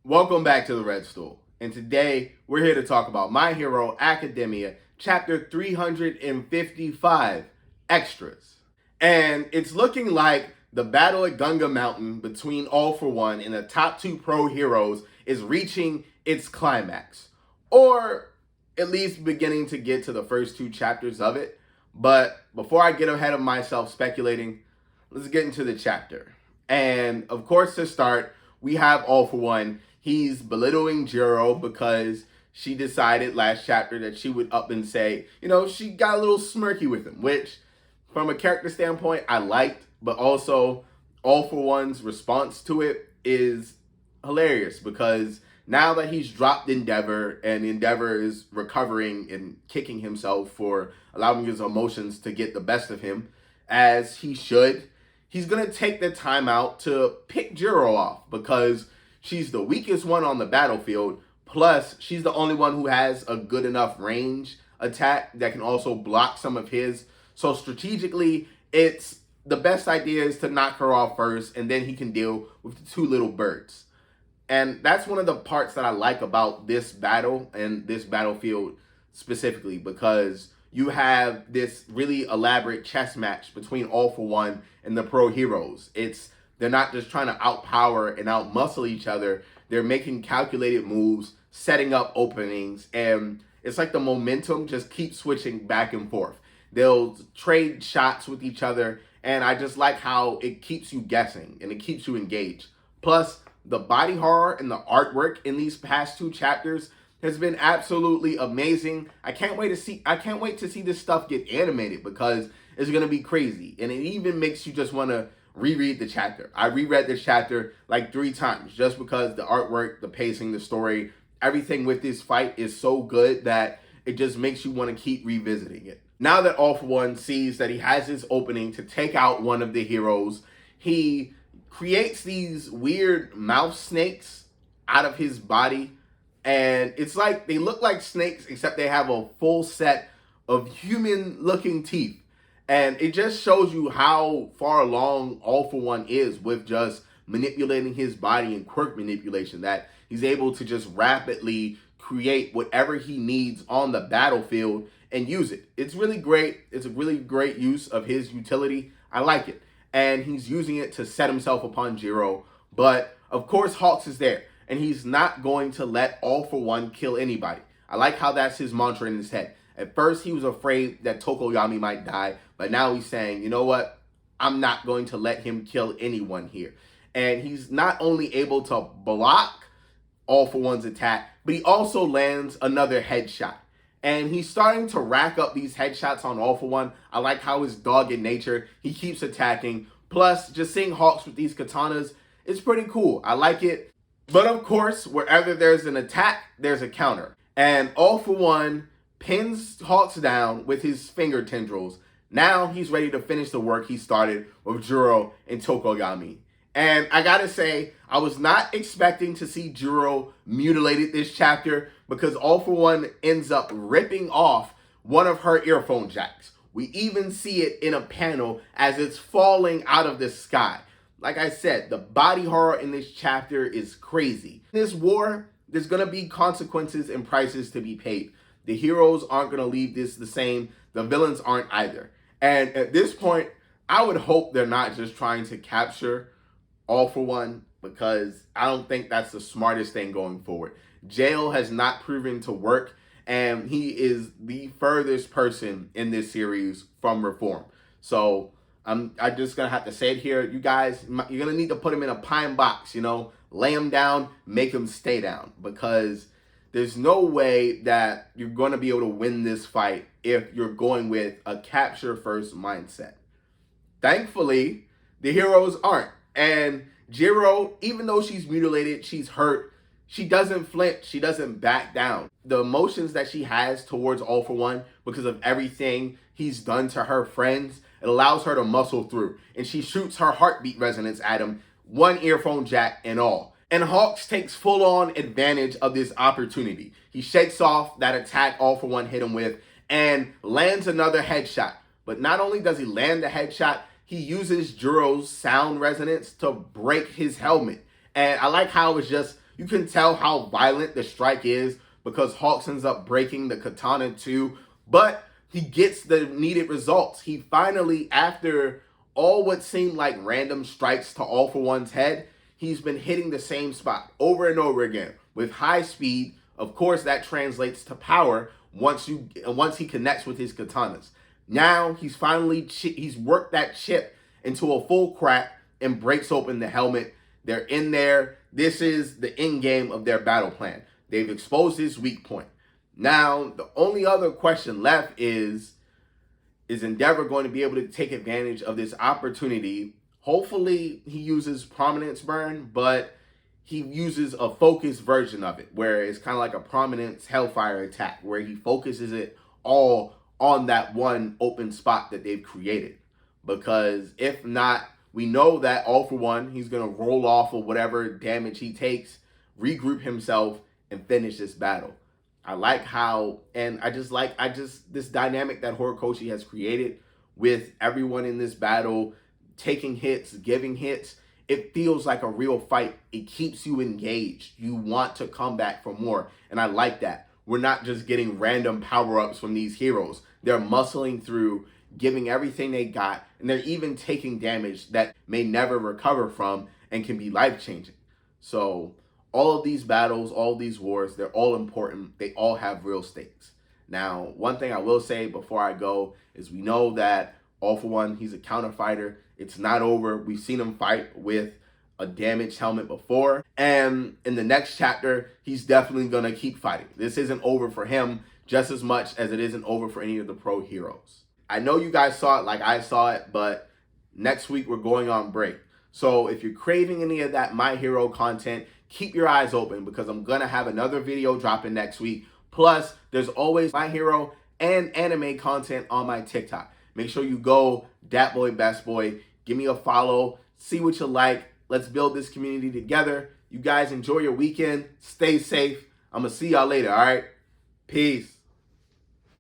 Welcome back to the Red Stool. And today we're here to talk about My Hero Academia, chapter 355, Extras. And it's looking like the battle at Gunga Mountain between All For One and the top two pro heroes is reaching its climax. Or at least beginning to get to the first two chapters of it. But before I get ahead of myself speculating, let's get into the chapter. And of course, to start, we have All For One. He's belittling Jiro because she decided last chapter that she would up and say, she got a little smirky with him, which from a character standpoint, I liked, but also All For One's response to it is hilarious because now that he's dropped Endeavor and Endeavor is recovering and kicking himself for allowing his emotions to get the best of him, as he should, he's going to take the time out to pick Jiro off because she's the weakest one on the battlefield. Plus, she's the only one who has a good enough range attack that can also block some of his. So strategically, it's the best idea is to knock her off first, and then he can deal with the two little birds. And that's one of the parts that I like about this battle and this battlefield specifically, because you have this really elaborate chess match between All For One and the pro heroes. They're not just trying to outpower and outmuscle each other. They're making calculated moves, setting up openings, and it's like the momentum just keeps switching back and forth. They'll trade shots with each other, and I just like how it keeps you guessing and it keeps you engaged. Plus, the body horror and the artwork in these past two chapters has been absolutely amazing. I can't wait to see this stuff get animated because it's gonna be crazy. And it even makes you just want to reread the chapter. I reread this chapter like 3 times just because the artwork, the pacing, the story, everything with this fight is so good that it just makes you want to keep revisiting it. Now that All For One sees that he has this opening to take out one of the heroes, he creates these weird mouth snakes out of his body. And it's like they look like snakes, except they have a full set of human looking teeth. And it just shows you how far along All For One is with just manipulating his body and quirk manipulation, that he's able to just rapidly create whatever he needs on the battlefield and use it. It's really great. It's a really great use of his utility. I like it. And he's using it to set himself upon Jiro. But of course, Hawks is there, and he's not going to let All For One kill anybody. I like how that's his mantra in his head. At first, he was afraid that Tokoyami might die, but now he's saying, you know what? I'm not going to let him kill anyone here. And he's not only able to block All For One's attack, but he also lands another headshot. And he's starting to rack up these headshots on All For One. I like how his dogged nature, he keeps attacking. Plus, just seeing Hawks with these katanas, it's pretty cool. I like it. But of course, wherever there's an attack, there's a counter. And All For One pins Hawks down with his finger tendrils. Now he's ready to finish the work he started with Jiro and Tokoyami. And I gotta say, I was not expecting to see Jiro mutilated this chapter because All For One ends up ripping off one of her earphone jacks. We even see it in a panel as it's falling out of the sky. Like I said, the body horror in this chapter is crazy. In this war, there's gonna be consequences and prices to be paid. The heroes aren't gonna leave this the same. The villains aren't either. And at this point, I would hope they're not just trying to capture All For One, because I don't think that's the smartest thing going forward. Jail has not proven to work, and he is the furthest person in this series from reform. So I'm just gonna have to say it here, you guys. You're gonna need to put him in a pine box, lay him down, make him stay down, because there's no way that you're gonna be able to win this fight if you're going with a capture first mindset. Thankfully, the heroes aren't. And Jiro, even though she's mutilated, she's hurt, she doesn't flinch, she doesn't back down. The emotions that she has towards All For One, because of everything he's done to her friends, it allows her to muscle through. And she shoots her heartbeat resonance at him, one earphone jack and all. And Hawks takes full-on advantage of this opportunity. He shakes off that attack All For One hit him with and lands another headshot. But not only does he land the headshot, he uses Jiro's sound resonance to break his helmet. And I like how it's just You can tell how violent the strike is because Hawks ends up breaking the katana too, but he gets the needed results. He finally, after all what seemed like random strikes to All For One's head, he's been hitting the same spot over and over again with high speed. Of course, that translates to power once he connects with his katanas. Now he's he's worked that chip into a full crack and breaks open the helmet. They're in there. This is the end game of their battle plan. They've exposed his weak point. Now, the only other question left is Endeavor going to be able to take advantage of this opportunity? Hopefully, he uses Prominence Burn, but he uses a focused version of it, where it's kind of like a Prominence Hellfire attack, where he focuses it all on that one open spot that they've created. Because if not, we know that All For One, he's going to roll off of whatever damage he takes, regroup himself, and finish this battle. I like how, and this dynamic that Horikoshi has created with everyone in this battle taking hits, giving hits. It feels like a real fight. It keeps you engaged. You want to come back for more. And I like that. We're not just getting random power-ups from these heroes. They're muscling through, giving everything they got, and they're even taking damage that may never recover from and can be life-changing. So all of these battles, all of these wars, they're all important. They all have real stakes. Now, one thing I will say before I go is we know that All For One, he's a counter fighter. It's not over. We've seen him fight with a damaged helmet before. And in the next chapter, he's definitely going to keep fighting. This isn't over for him just as much as it isn't over for any of the pro heroes. I know you guys saw it like I saw it, but next week we're going on break. So if you're craving any of that My Hero content, keep your eyes open because I'm going to have another video dropping next week. Plus, there's always My Hero and anime content on my TikTok. Make sure you go Dat Boy Best Boy. Give me a follow. See what you like. Let's build this community together. You guys enjoy your weekend. Stay safe. I'm going to see y'all later, all right? Peace.